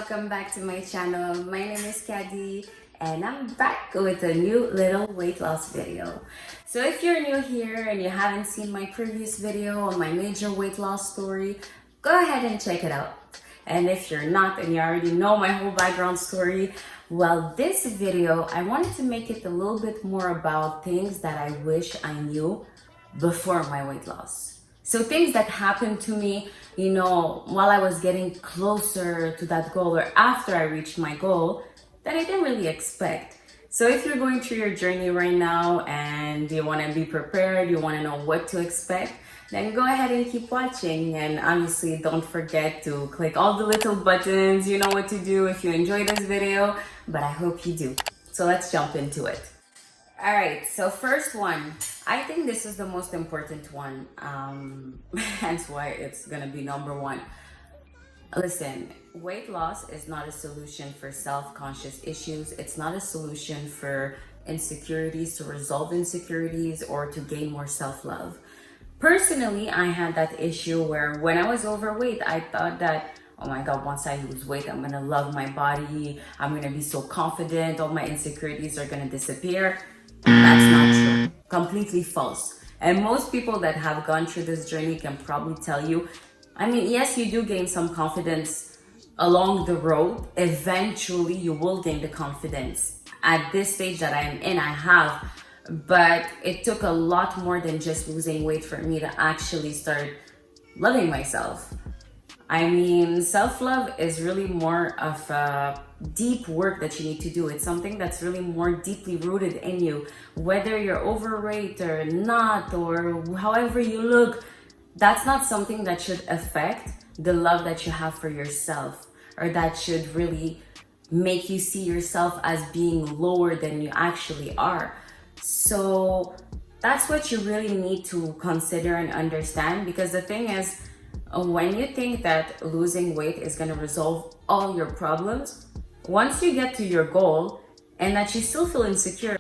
welcome back to my channel. My name is Caddy and I'm back with a new little weight loss video. So if you're new here and you haven't seen my previous video on my major weight loss story, go ahead and check it out. And if you're not and you already know my whole background story, well, this video, I wanted to make it a little bit more about things that I wish I knew before my weight loss. So things that happened to me, while I was getting closer to that goal or after I reached my goal that I didn't really expect. So if you're going through your journey right now and you want to be prepared, you want to know what to expect, then go ahead and keep watching. And honestly, don't forget to click all the little buttons. You know what to do if you enjoy this video, but I hope you do. So let's jump into it. All right, so first one, I think this is the most important one, hence why it's gonna be number one. Listen, weight loss is not a solution for self-conscious issues. It's not a solution for insecurities, to resolve insecurities or to gain more self-love. Personally, I had that issue where when I was overweight, I thought that, oh my God, once I lose weight, I'm gonna love my body. I'm gonna be so confident. All my insecurities are gonna disappear. That's not true. Completely false. And most people that have gone through this journey can probably tell you, yes, you do gain some confidence along the road. Eventually, you will gain the confidence. At this stage that I am in, I have. But it took a lot more than just losing weight for me to actually start loving myself. Self-love is really more of a deep work that you need to do. It's something that's really more deeply rooted in you. Whether you're overweight or not, or however you look, that's not something that should affect the love that you have for yourself, or that should really make you see yourself as being lower than you actually are. So that's what you really need to consider and understand, because the thing is, when you think that losing weight is going to resolve all your problems, once you get to your goal and that you still feel insecure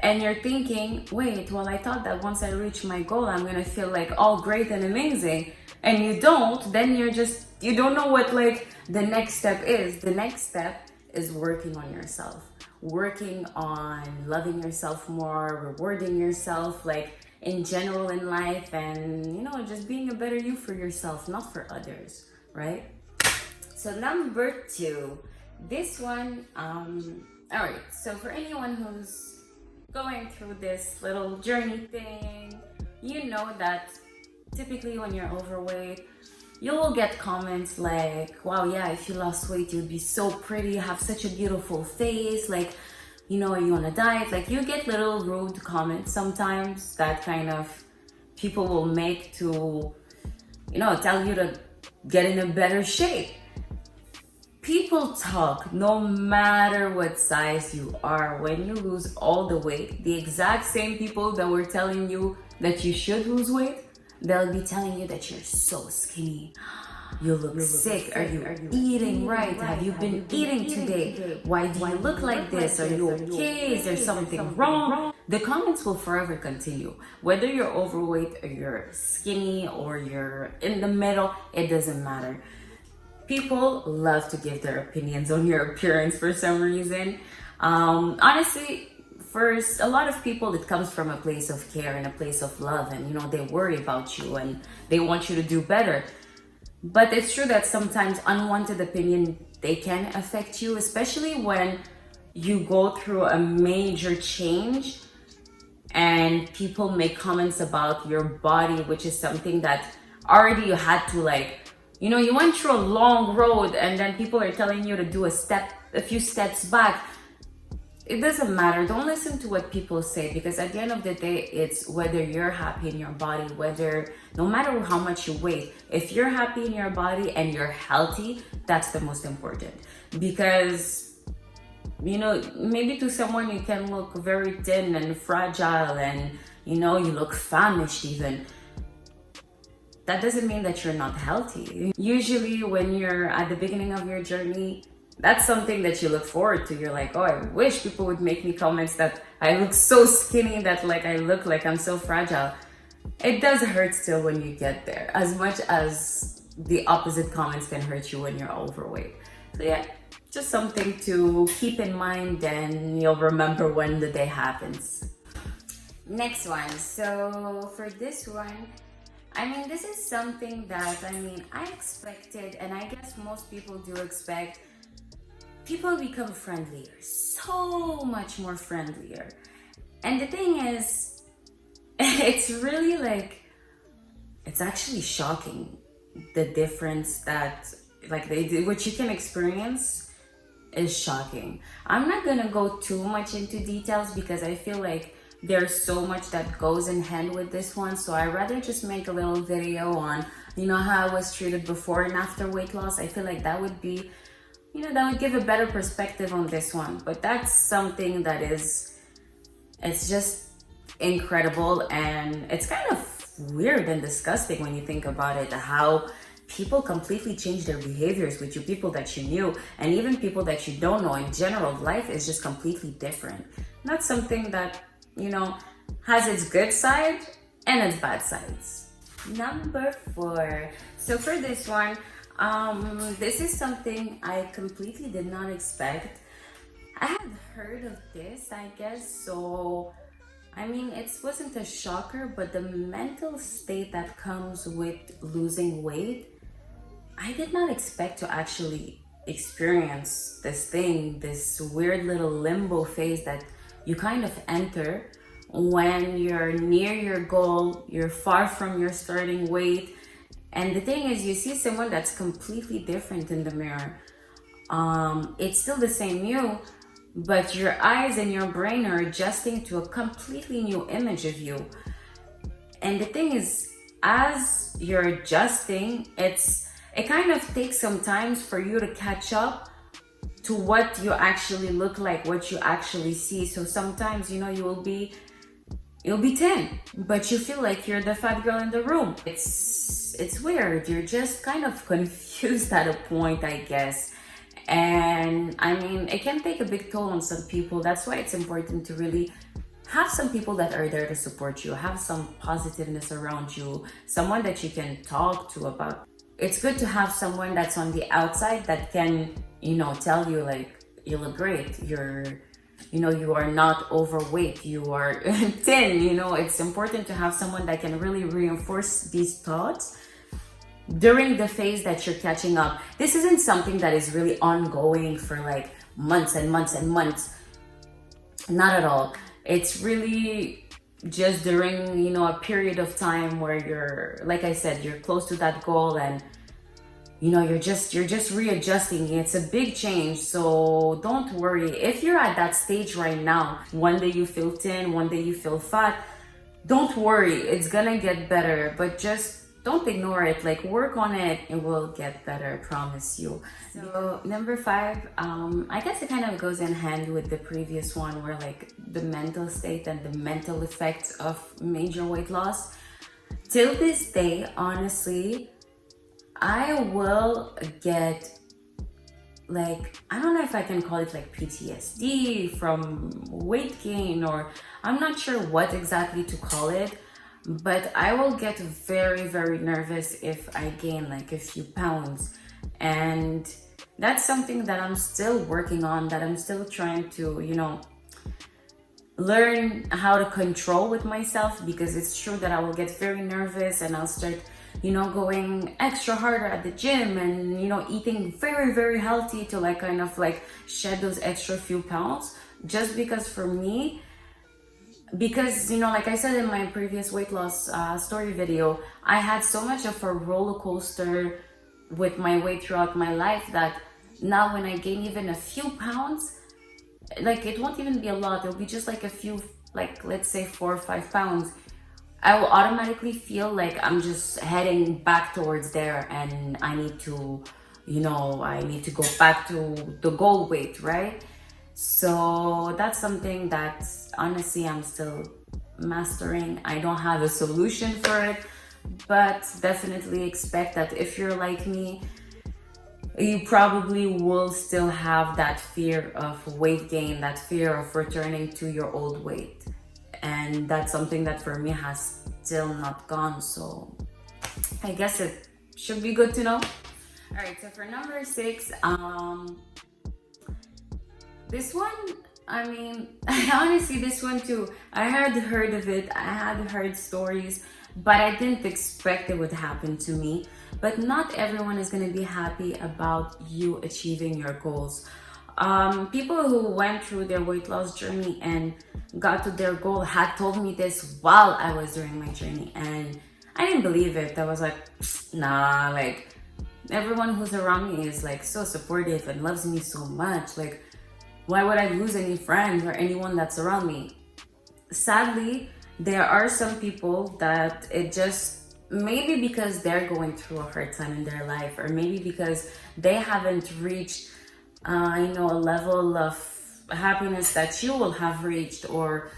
and you're thinking, wait, well, I thought that once I reach my goal, I'm going to feel like all great and amazing. And you don't, then you don't know what the next step is. The next step is working on yourself, working on loving yourself more, rewarding yourself, in general in life, and just being a better you for yourself, not for others, right? So number two, this one, all right, so for anyone who's going through this little journey thing, you know that typically when you're overweight, you will get comments like, wow, yeah, if you lost weight, you'd be so pretty, you have such a beautiful face, are you on a diet? You get little rude comments sometimes that kind of people will make to, tell you to get in a better shape. People talk no matter what size you are. When you lose all the weight, the exact same people that were telling you that you should lose weight, they'll be telling you that you're so skinny. You look sick. Are you eating right? Have you been eating today? Why do you look like this? Are you okay? Is there something wrong? The comments will forever continue. Whether you're overweight or you're skinny or you're in the middle, it doesn't matter. People love to give their opinions on your appearance for some reason. Honestly, for a lot of people, it comes from a place of care and a place of love, and they worry about you and they want you to do better. But it's true that sometimes unwanted opinion, they can affect you, especially when you go through a major change and people make comments about your body, which is something that already you had to you went through a long road, and then people are telling you to do a few steps back. It doesn't matter. Don't listen to what people say, because at the end of the day, it's whether you're happy in your body, no matter how much you weigh, if you're happy in your body and you're healthy, that's the most important. Because, maybe to someone you can look very thin and fragile and, you look famished even. That doesn't mean that you're not healthy. Usually when you're at the beginning of your journey, that's something that you look forward to. You're like, oh, I wish people would make me comments that I look so skinny, that I look like I'm so fragile. It does hurt still when you get there, as much as the opposite comments can hurt you when you're overweight. So yeah, just something to keep in mind, and you'll remember when the day happens. Next one. So for this one, I mean, this is something that, I mean, I expected, and I guess most people do expect. People become friendlier, so much more friendlier. And the thing is, it's really like, it's actually shocking the difference that like they do, what you can experience is shocking. I'm not gonna go too much into details because I feel like there's so much that goes in hand with this one. So I rather just make a little video on, you know, how I was treated before and after weight loss. I feel like that would be, you know, that would give a better perspective on this one. But that's something that is, it's just incredible, and it's kind of weird and disgusting when you think about it, how people completely change their behaviors with you, people that you knew and even people that you don't know. In general, life is just completely different. Not something that, you know, has its good side and its bad sides. Number 4. So for this one, this is something I completely did not expect. I had heard of this, I guess, so I mean, it wasn't a shocker, but the mental state that comes with losing weight, I did not expect to actually experience this thing, this weird little limbo phase that you kind of enter when you're near your goal, you're far from your starting weight. And the thing is, you see someone that's completely different in the mirror. It's still the same you, but your eyes and your brain are adjusting to a completely new image of you. And the thing is, as you're adjusting, it kind of takes some time for you to catch up to what you actually look like, what you actually see. So sometimes, you know, you'll be 10, but you feel like you're the fat girl in the room. It's weird. You're just kind of confused at a point, I guess. And I mean, it can take a big toll on some people. That's why it's important to really have some people that are there to support you, have some positiveness around you, someone that you can talk to about. It's good to have someone that's on the outside that can, you know, tell you like, you look great, you are not overweight, you are thin, you know. It's important to have someone that can really reinforce these thoughts during the phase that you're catching up. This isn't something that is really ongoing for like months and months and months. Not at all. It's really just during, you know, a period of time where you're, like I said, you're close to that goal, and you know, you're just readjusting. It's a big change. So don't worry if you're at that stage right now. One day you feel thin, one day you feel fat. Don't worry, it's gonna get better, but just don't ignore it. Like, work on it, it will get better, I promise you. So number 5, I guess it kind of goes in hand with the previous one, where like the mental state and the mental effects of major weight loss. Till this day, honestly, I will get like, I don't know if I can call it like PTSD from weight gain, or I'm not sure what exactly to call it, but I will get very, very nervous if I gain like a few pounds. And that's something that I'm still working on, that I'm still trying to, you know, learn how to control with myself, because it's true that I will get very nervous and I'll start, you know, going extra harder at the gym and, you know, eating very, very healthy to like kind of like shed those extra few pounds. Just because for me, because, you know, like I said in my previous weight loss story video, I had so much of a roller coaster with my weight throughout my life that now when I gain even a few pounds, like it won't even be a lot, it'll be just like a few, like let's say 4 or 5 pounds, I will automatically feel like I'm just heading back towards there, and I need to, you know, I need to go back to the goal weight, right? So that's something that honestly I'm still mastering. I don't have a solution for it, but definitely expect that if you're like me, you probably will still have that fear of weight gain, that fear of returning to your old weight. And that's something that for me has still not gone. So I guess it should be good to know. All right, so for number 6, this one, I mean, honestly, this one too, I had heard of it, I had heard stories, but I didn't expect it would happen to me. But not everyone is going to be happy about you achieving your goals. People who went through their weight loss journey and got to their goal had told me this while I was doing my journey, and I didn't believe it. I was like, nah, like, everyone who's around me is like so supportive and loves me so much. Like, why would I lose any friends or anyone that's around me? Sadly, there are some people that it just, maybe because they're going through a hard time in their life, or maybe because they haven't reached, a level of happiness that you will have reached, or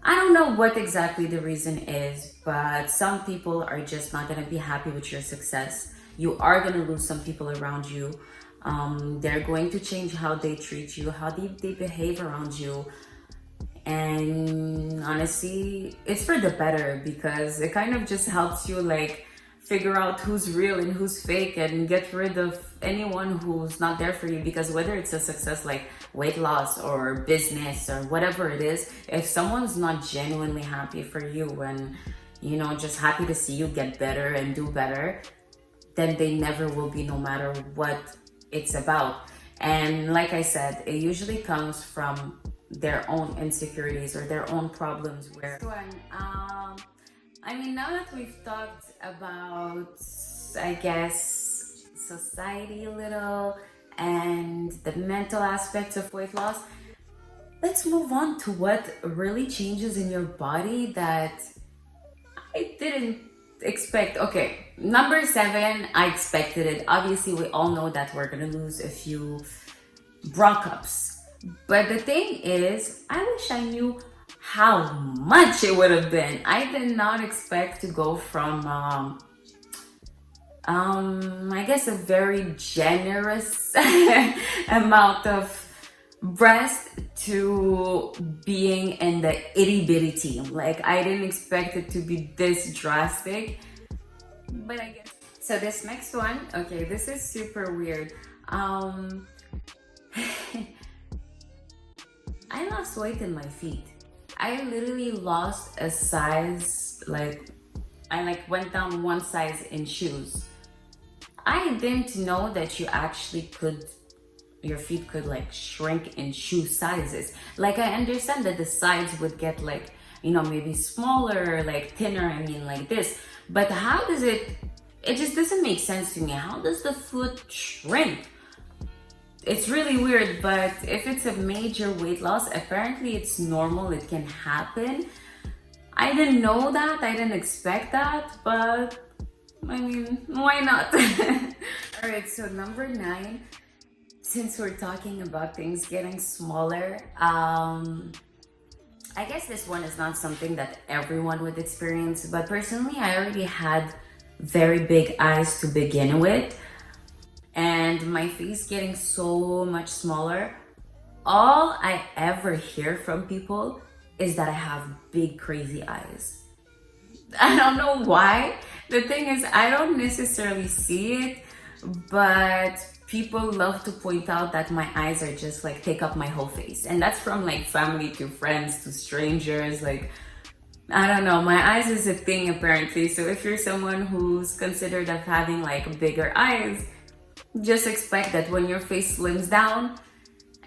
I don't know what exactly the reason is, but some people are just not going to be happy with your success. You are going to lose some people around you. They're going to change how they treat you, how they behave around you. And honestly, it's for the better, because it kind of just helps you like figure out who's real and who's fake, and get rid of anyone who's not there for you. Because whether it's a success like weight loss or business or whatever it is, if someone's not genuinely happy for you and, just happy to see you get better and do better, then they never will be, no matter what it's about. And like I said, it usually comes from their own insecurities or their own problems. Where now that we've talked about, I guess, society a little and the mental aspects of weight loss, let's move on to what really changes in your body that I didn't expect. Okay, number 7, I expected it. Obviously, we all know that we're gonna lose a few bra cups, but the thing is, I wish I knew how much it would have been. I did not expect to go from I guess a very generous amount of breast to being in the itty bitty team. Like, I didn't expect it to be this drastic, but I guess. So this next one, okay, this is super weird. I lost weight in my feet. I literally lost a size, like, I went down one size in shoes. I didn't know that your feet could shrink in shoe sizes. Like, I understand that the sides would get maybe smaller, thinner, like this. But how does it just doesn't make sense to me. How does the foot shrink? It's really weird, but if it's a major weight loss, apparently it's normal, it can happen. I didn't know that, I didn't expect that, but why not? All right, so number 9, since we're talking about things getting smaller, I guess this one is not something that everyone would experience, but personally, I already had very big eyes to begin with, and my face getting so much smaller. All I ever hear from people is that I have big, crazy eyes. I don't know why. The thing is, I don't necessarily see it, but people love to point out that my eyes are just take up my whole face. And that's from family to friends to strangers. I don't know, my eyes is a thing apparently. So if you're someone who's considered of having bigger eyes, just expect that when your face slims down,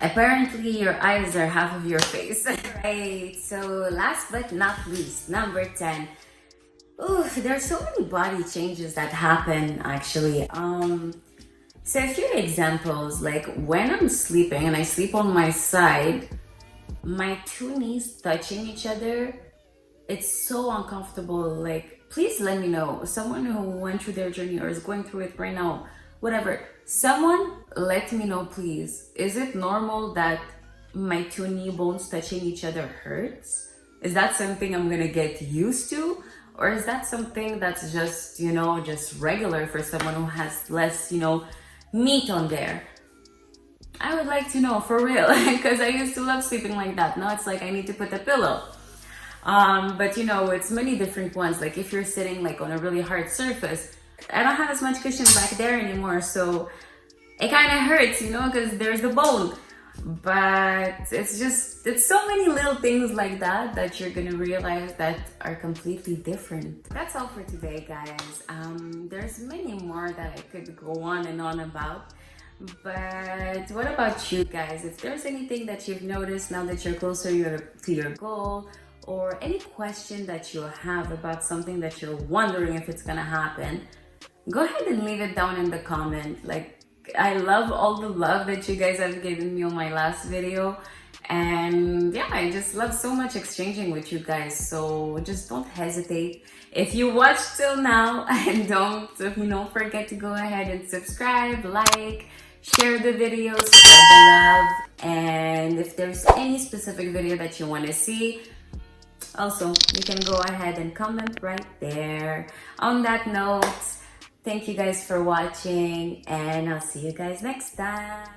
apparently your eyes are half of your face. Right, so last but not least, number 10. Ooh, there's so many body changes that happen actually. So a few examples, when I'm sleeping and I sleep on my side, my 2 knees touching each other, it's so uncomfortable. Please let me know, someone who went through their journey or is going through it right now, whatever, someone let me know, please. Is it normal that my 2 knee bones touching each other hurts? Is that something I'm gonna get used to? Or is that something that's just, just regular for someone who has less, meat on there? I would like to know, for real, because I used to love sleeping like that. Now it's I need to put a pillow. But it's many different ones. If you're sitting on a really hard surface, I don't have as much cushion back there anymore, so it kind of hurts, you know, because there's the bone. But it's so many little things like that that you're gonna realize that are completely different. That's all for today, guys. There's many more that I could go on and on about. But what about you guys? If there's anything that you've noticed now that you're closer to your goal, or any question that you have about something that you're wondering if it's gonna happen, go ahead and leave it down in the comment. Like, I love all the love that you guys have given me on my last video, and yeah, I just love so much exchanging with you guys. So just don't hesitate. If you watched till now, and don't forget to go ahead and subscribe, like, share the video, spread the love. And if there's any specific video that you want to see, also you can go ahead and comment right there. On that note, thank you guys for watching, and I'll see you guys next time.